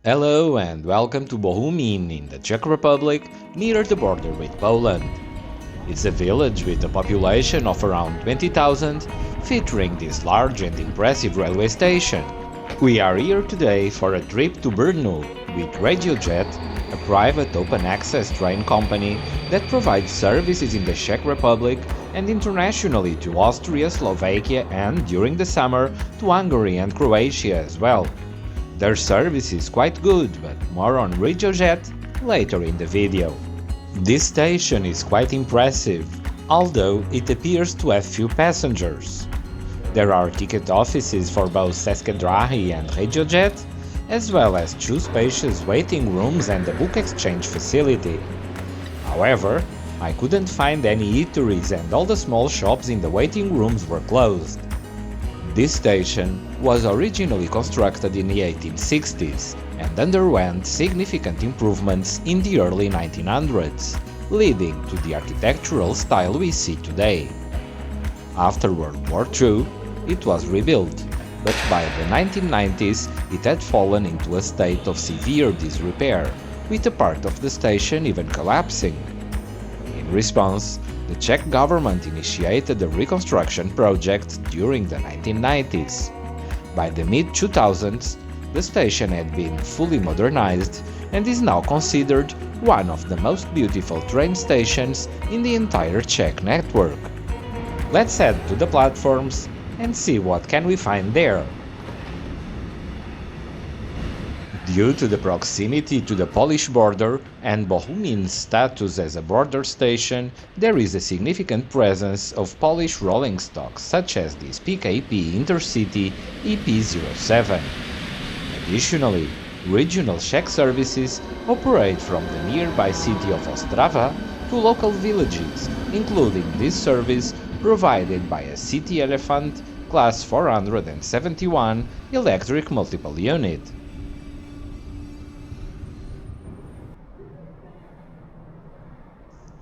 Hello and welcome to Bohumín in the Czech Republic, near the border with Poland. It's a village with a population of around 20,000, featuring this large and impressive railway station. We are here today for a trip to Brno with Regiojet, a private open-access train company that provides services in the Czech Republic and internationally to Austria, Slovakia and, during the summer, to Hungary and Croatia as well. Their service is quite good, but more on Regiojet later in the video. This station is quite impressive, although it appears to have few passengers. There are ticket offices for both České and Regiojet, as well as two spacious waiting rooms and a book exchange facility. However, I couldn't find any eateries and all the small shops in the waiting rooms were closed. This station was originally constructed in the 1860s and underwent significant improvements in the early 1900s, leading to the architectural style we see today. After World War II, it was rebuilt, but by the 1990s it had fallen into a state of severe disrepair, with a part of the station even collapsing. In response, the Czech government initiated a reconstruction project during the 1990s. By the mid-2000s, the station had been fully modernized and is now considered one of the most beautiful train stations in the entire Czech network. Let's head to the platforms and see what can we find there. Due to the proximity to the Polish border and Bohumín's status as a border station, there is a significant presence of Polish rolling stock such as this PKP Intercity EP07. Additionally, regional Czech services operate from the nearby city of Ostrava to local villages, including this service provided by a City Elephant Class 471 electric multiple unit.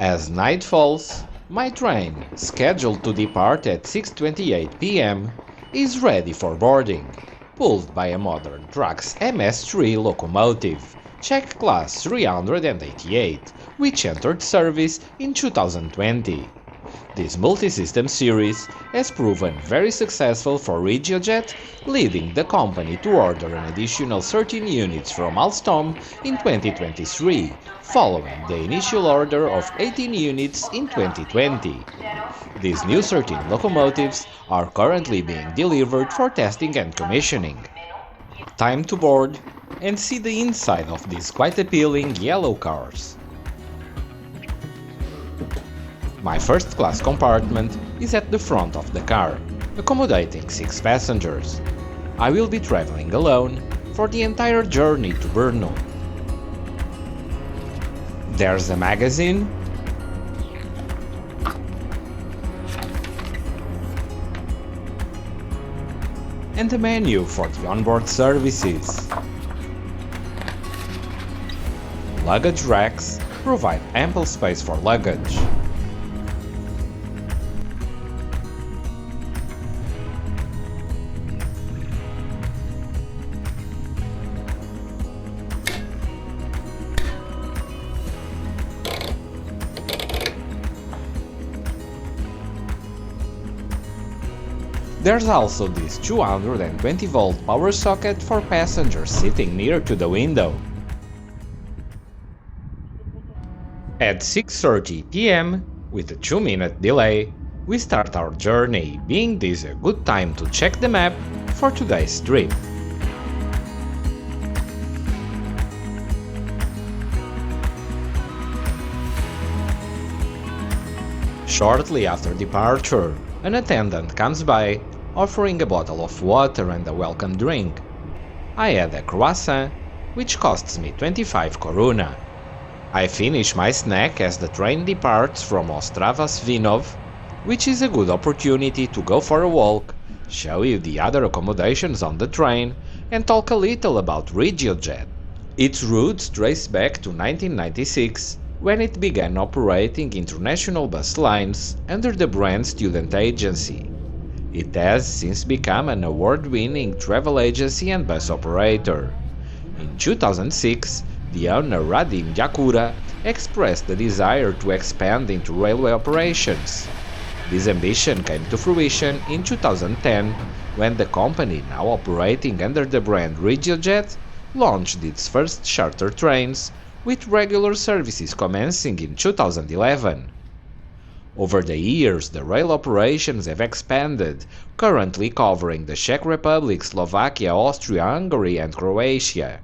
As night falls, my train, scheduled to depart at 6:28 p.m., is ready for boarding, pulled by a modern Traxx MS3 locomotive, Czech Class 388, which entered service in 2020. This multi-system series has proven very successful for Regiojet, leading the company to order an additional 13 units from Alstom in 2023, following the initial order of 18 units in 2020. These new 13 locomotives are currently being delivered for testing and commissioning. Time to board and see the inside of these quite appealing yellow cars. My first-class compartment is at the front of the car, accommodating 6 passengers. I will be traveling alone for the entire journey to Brno. There's a magazine, and a menu for the onboard services. Luggage racks provide ample space for luggage. There's also this 220-volt power socket for passengers sitting near to the window. At 6:30 p.m., with a 2-minute delay, we start our journey, being this a good time to check the map for today's trip. Shortly after departure, an attendant comes by, offering a bottle of water and a welcome drink. I had a croissant, which costs me 25 koruna. I finish my snack as the train departs from Ostrava Svinov, which is a good opportunity to go for a walk, show you the other accommodations on the train, and talk a little about Regiojet. Its roots trace back to 1996, when it began operating international bus lines under the brand Student Agency. It has since become an award-winning travel agency and bus operator. In 2006, the owner Radim Jakura expressed the desire to expand into railway operations. This ambition came to fruition in 2010 when the company, now operating under the brand Regiojet, launched its first charter trains, with regular services commencing in 2011. Over the years, the rail operations have expanded, currently covering the Czech Republic, Slovakia, Austria, Hungary, and Croatia.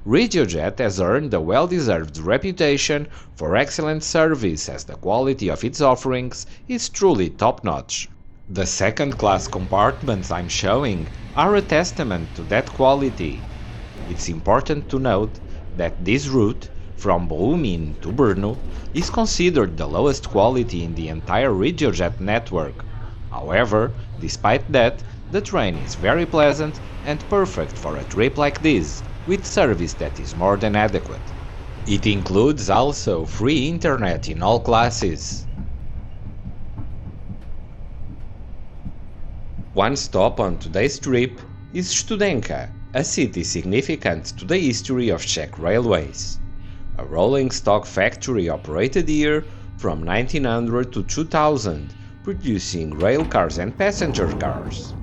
Regiojet has earned a well-deserved reputation for excellent service, as the quality of its offerings is truly top-notch. The second-class compartments I'm showing are a testament to that quality. It's important to note that this route, from Bohumín to Brno, is considered the lowest quality in the entire Regiojet network. However, despite that, the train is very pleasant and perfect for a trip like this, with service that is more than adequate. It includes also free internet in all classes. One stop on today's trip is Studenka, a city significant to the history of Czech railways. A rolling stock factory operated here from 1900 to 2000, producing rail cars and passenger cars.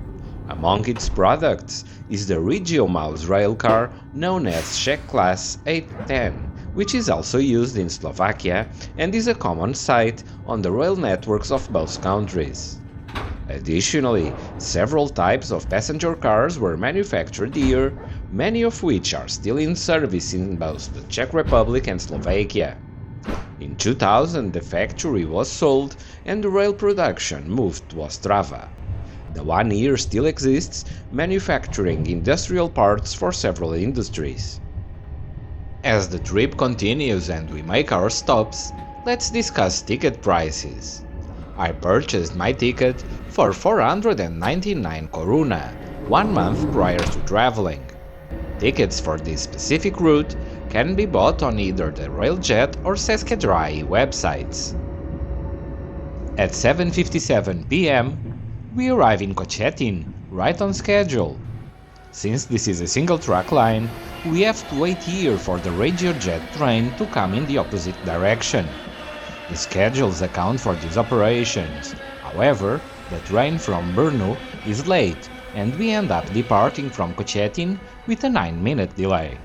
Among its products is the Regiojet rail car known as Czech Class 810, which is also used in Slovakia and is a common sight on the rail networks of both countries. Additionally, several types of passenger cars were manufactured here, many of which are still in service in both the Czech Republic and Slovakia. In 2000, the factory was sold and the rail production moved to Ostrava. The one here still exists, manufacturing industrial parts for several industries. As the trip continues and we make our stops, let's discuss ticket prices. I purchased my ticket for 499 koruna, 1 month prior to traveling. Tickets for this specific route can be bought on either the Railjet or České websites. At 7:57 p.m., we arrive in Kočetin, right on schedule. Since this is a single track line, we have to wait here for the Regiojet train to come in the opposite direction. The schedules account for these operations. However, the train from Brno is late and we end up departing from Kočetin with a 9-minute delay.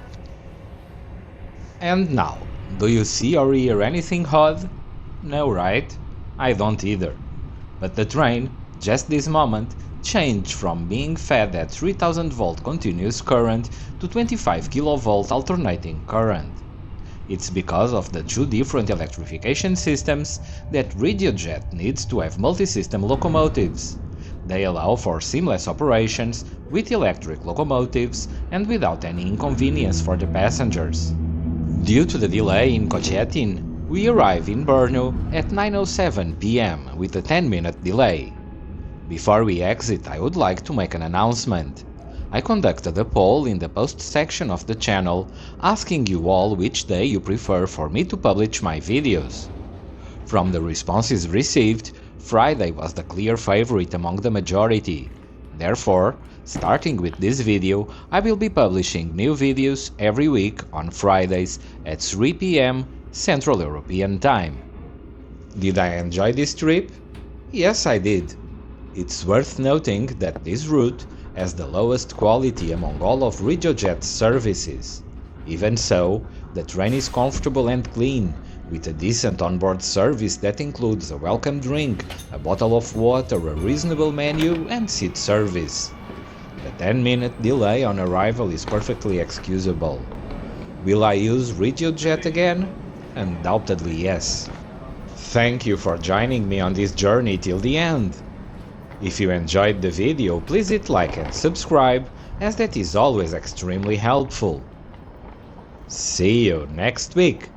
And now, do you see or hear anything odd? No, right? I don't either. But the train, just this moment, changed from being fed at 3000 volt continuous current to 25 kV alternating current. It's because of the two different electrification systems that Regiojet needs to have multi-system locomotives. They allow for seamless operations with electric locomotives and without any inconvenience for the passengers. Due to the delay in Kočetin, we arrive in Brno at 9:07 p.m. with a 10-minute delay. Before we exit, I would like to make an announcement. I conducted a poll in the post section of the channel, asking you all which day you prefer for me to publish my videos. From the responses received, Friday was the clear favorite among the majority. Therefore, starting with this video, I will be publishing new videos every week on Fridays at 3 p.m. Central European Time. Did I enjoy this trip? Yes, I did. It's worth noting that this route has the lowest quality among all of Regiojet's services. Even so, the train is comfortable and clean, with a decent onboard service that includes a welcome drink, a bottle of water, a reasonable menu, and seat service. The 10-minute delay on arrival is perfectly excusable. Will I use Regiojet again? Undoubtedly yes. Thank you for joining me on this journey till the end. If you enjoyed the video, please hit like and subscribe, as that is always extremely helpful. See you next week!